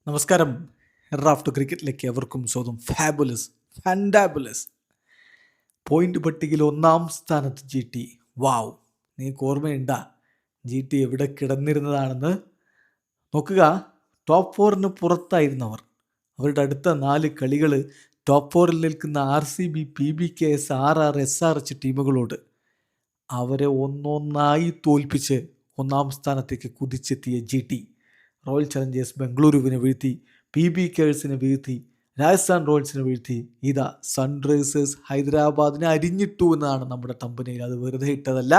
നമസ്കാരം. റാഫ്റ്റോ ക്രിക്കറ്റിലേക്ക് എവർക്കും സ്വാഗതം. ഫാൻഡാബുലസ് പോയിന്റ് പട്ടികയിൽ 1-ാം സ്ഥാനത്ത് ജി ടി. വാവ്, നിങ്ങൾക്ക് ഓർമ്മയുണ്ടാ ജി ടി എവിടെ കിടന്നിരുന്നതാണെന്ന്? നോക്കുക, ടോപ്പ് 4-ന് പുറത്തായിരുന്നവർ. അവരുടെ അടുത്ത 4 കളികൾ ടോപ്പ് 4-ൽ നിൽക്കുന്ന RCB, PBKS, RR, SRH ടീമുകളോട് അവരെ ഒന്നൊന്നായി തോൽപ്പിച്ച് 1-ാം സ്ഥാനത്തേക്ക് കുതിച്ചെത്തിയ ജി ടി റോയൽ ചലഞ്ചേഴ്സ് ബംഗളൂരുവിനെ വീഴ്ത്തി, PBKസിനെ വീഴ്ത്തി, രാജസ്ഥാൻ റോയൽസിനെ വീഴ്ത്തി. ഇതാ സൺറൈസേഴ്സ് ഹൈദരാബാദിനെ അരിഞ്ഞിട്ടു എന്നതാണ് നമ്മുടെ തമ്പനയിൽ. അത് വെറുതെ ഇട്ടതല്ല,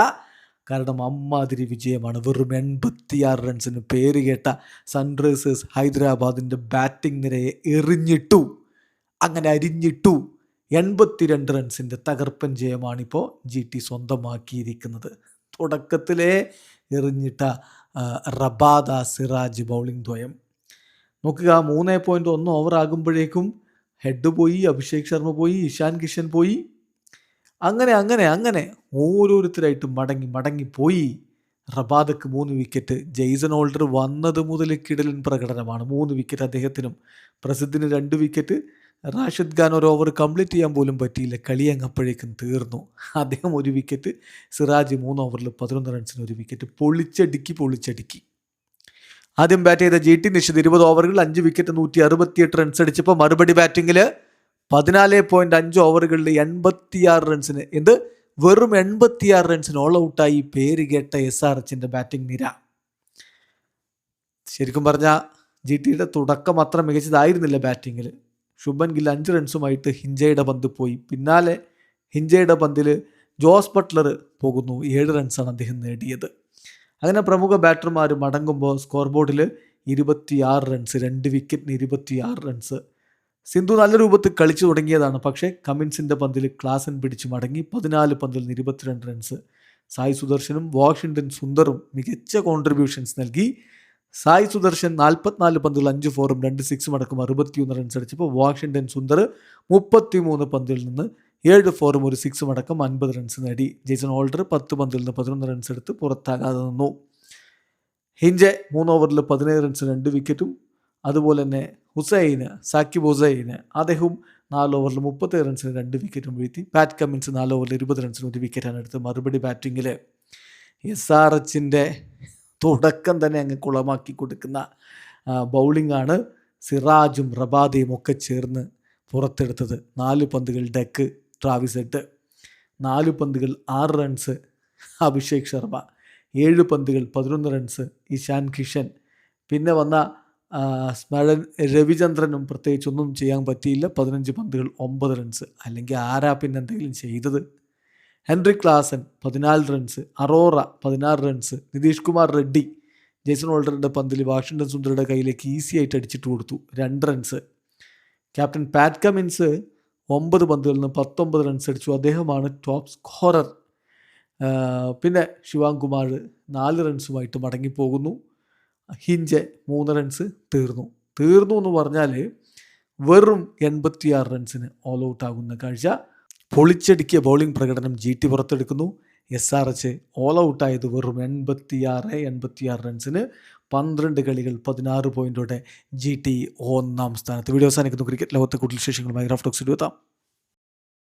കാരണം അമ്മാതിരി വിജയമാണ്. വെറും 86 റൺസിന് പേര് കേട്ട സൺറൈസേഴ്സ് ഹൈദരാബാദിൻ്റെ ബാറ്റിംഗ് നിരയെ എറിഞ്ഞിട്ടു, അങ്ങനെ അരിഞ്ഞിട്ടു. 82 റൺസിൻ്റെ തകർപ്പൻ ജയമാണിപ്പോൾ ജി ടി സ്വന്തമാക്കിയിരിക്കുന്നത്. തുടക്കത്തിലെ എറിഞ്ഞിട്ട റബാദ, സിറാജ് ബൗളിംഗ് ദ്വയം നോക്കുക. 3.1 ഓവർ ആകുമ്പോഴേക്കും ഹെഡ് പോയി, അഭിഷേക് ശർമ്മ പോയി, ഇഷാൻ കിഷൻ പോയി. അങ്ങനെ ഓരോരുത്തരായിട്ട് മടങ്ങിപ്പോയി. റബാദക്ക് 3 വിക്കറ്റ്. ജെയ്സൺ ഹോൾഡർ വന്നത് മുതൽ കിടലൻ പ്രകടനമാണ്. 3 വിക്കറ്റ് അദ്ദേഹത്തിനും. പ്രസിദ്ധിന് 2 വിക്കറ്റ്. റാഷിദ് ഖാൻ ഒരു ഓവർ കംപ്ലീറ്റ് ചെയ്യാൻ പോലും പറ്റിയില്ല, കളി അങ്ങപ്പോഴേക്കും തീർന്നു. അദ്ദേഹം 1 വിക്കറ്റ്. സിറാജ് 3 ഓവറിൽ 11 റൺസിന് 1 വിക്കറ്റ്. പൊളിച്ചടുക്കി. ആദ്യം ബാറ്റ് ചെയ്ത ജി ടി നിശ്ചിത 20 ഓവറുകൾ 5 വിക്കറ്റ് 168 റൺസ് അടിച്ചപ്പോൾ മറുപടി ബാറ്റിങ്ങിൽ 14.5 ഓവറുകളിൽ 86 റൺസിന് വെറും 86 റൺസിന് ഓൾ ഔട്ടായി പേര് കേട്ട SRHന്റെ ബാറ്റിംഗ് നിര. ശരിക്കും പറഞ്ഞാൽ ജി ടിയുടെ തുടക്കം അത്ര മികച്ചതായിരുന്നില്ല ബാറ്റിങ്ങിൽ. ശുഭൻ ഗിൽ 5 റൺസുമായിട്ട് ഹിഞ്ചയുടെ പന്ത് പോയി. പിന്നാലെ ഹിഞ്ചയുടെ പന്തിൽ ജോസ് ബട്ട്ലർ പോകുന്നു. 7 റൺസാണ് അദ്ദേഹം നേടിയത്. അങ്ങനെ പ്രമുഖ ബാറ്റർമാർ മടങ്ങുമ്പോൾ സ്കോർ ബോർഡിൽ 26 റൺസ്, 2 വിക്കറ്റിന് 26 റൺസ്. സിന്ധു നല്ല രൂപത്തിൽ കളിച്ചു തുടങ്ങിയതാണ്, പക്ഷേ കമിൻസിൻ്റെ പന്തിൽ ക്ലാസൻ പിടിച്ച് മടങ്ങി. 14 പന്തിൽ 22 റൺസ്. സായി സുദർശനും വാഷിംഗ്ടൺ സുന്ദറും മികച്ച കോൺട്രിബ്യൂഷൻസ് നൽകി. സായി സുദർശൻ 44 പന്തുകൾ 5 ഫോറും 2 സിക്സും അടക്കം 61 റൺസ് അടിച്ചപ്പോൾ വാഷിംഗ്ടൺ സുന്ദർ 33 പന്തിൽ നിന്ന് 7 ഫോറും 1 സിക്സും അടക്കം 50 റൺസ് നേടി. ജെയ്സൺ ഹോൾഡർ 10 പന്തിൽ നിന്ന് 11 റൺസ് എടുത്ത് പുറത്താകാതെ നിന്നു. ഹിഞ്ചെ 3 ഓവറിൽ 17 റൺസ് 2 വിക്കറ്റും. അതുപോലെ തന്നെ സാക്കിബ് ഹുസൈന് അദ്ദേഹവും 4 ഓവറിൽ 37 റൺസിന് 2 വിക്കറ്റും വീഴ്ത്തി. പാറ്റ് കമ്മിൻസ് 4 ഓവറിൽ 20 റൺസിന് 1 വിക്കറ്റാണ് എടുത്ത്. മറുപടി ബാറ്റിങ്ങിൽ SRHന്റെ തുടക്കം തന്നെ അങ്ങ് കുളമാക്കി കൊടുക്കുന്ന ബൗളിംഗാണ് സിറാജും റബാദയും ഒക്കെ ചേർന്ന് പുറത്തെടുത്തത്. 4 പന്തുകൾ ഡെക്ക് ട്രാവിസ് ഹെഡ്, 4 പന്തുകൾ 6 റൺസ് അഭിഷേക് ശർമ്മ, 7 പന്തുകൾ 11 റൺസ് ഇഷാൻ കിഷൻ. പിന്നെ വന്ന സ്മരൺ രവിചന്ദ്രനും പ്രത്യേകിച്ചൊന്നും ചെയ്യാൻ പറ്റിയില്ല. 15 പന്തുകൾ 9 റൺസ്. അല്ലെങ്കിൽ ആരാ പിന്നെ എന്തെങ്കിലും ചെയ്തത്? Heinrich Klaasen 14 runs, Arora 16 runs, Nitish Kumar Reddy Jason ഹോൾഡറിൻ്റെ പന്തിൽ വാഷിംഗ്ടൺ സുന്ദറുടെ കയ്യിലേക്ക് ഈസി ആയിട്ട് അടിച്ചിട്ട് കൊടുത്തു, 2 റൺസ്. ക്യാപ്റ്റൻ പാറ്റ് കമിൻസ് 9 പന്തുകളിൽ നിന്ന് 19 റൺസ് അടിച്ചു. അദ്ദേഹമാണ് ടോപ്പ് സ്കോറർ. പിന്നെ ശിവാങ് കുമാർ 4 റൺസുമായിട്ട് മടങ്ങിപ്പോകുന്നു. ഹിഞ്ചെ 3 റൺസ്. തീർന്നു എന്ന് പറഞ്ഞാൽ വെറും 86 റൺസിന് ഓൾ ഔട്ട് ആകുന്ന കാഴ്ച. പൊളിച്ചടുക്കിയ ബൗളിംഗ് പ്രകടനം ജി ടി പുറത്തെടുക്കുന്നു. SRH ഓൾ ഔട്ടായത് വെറും 86 റൺസിന്. 12 കളികൾ 16 പോയിന്റോടെ ജി ടി 1-ാം സ്ഥാനത്ത്. വീഡിയോ അവസാനിക്കുന്നു. ക്രിക്കറ്റ് ലോകത്തെ കൂടുതൽ വിശേഷങ്ങളുമായി റാഫ്റ്റോക്സ് എത്താം.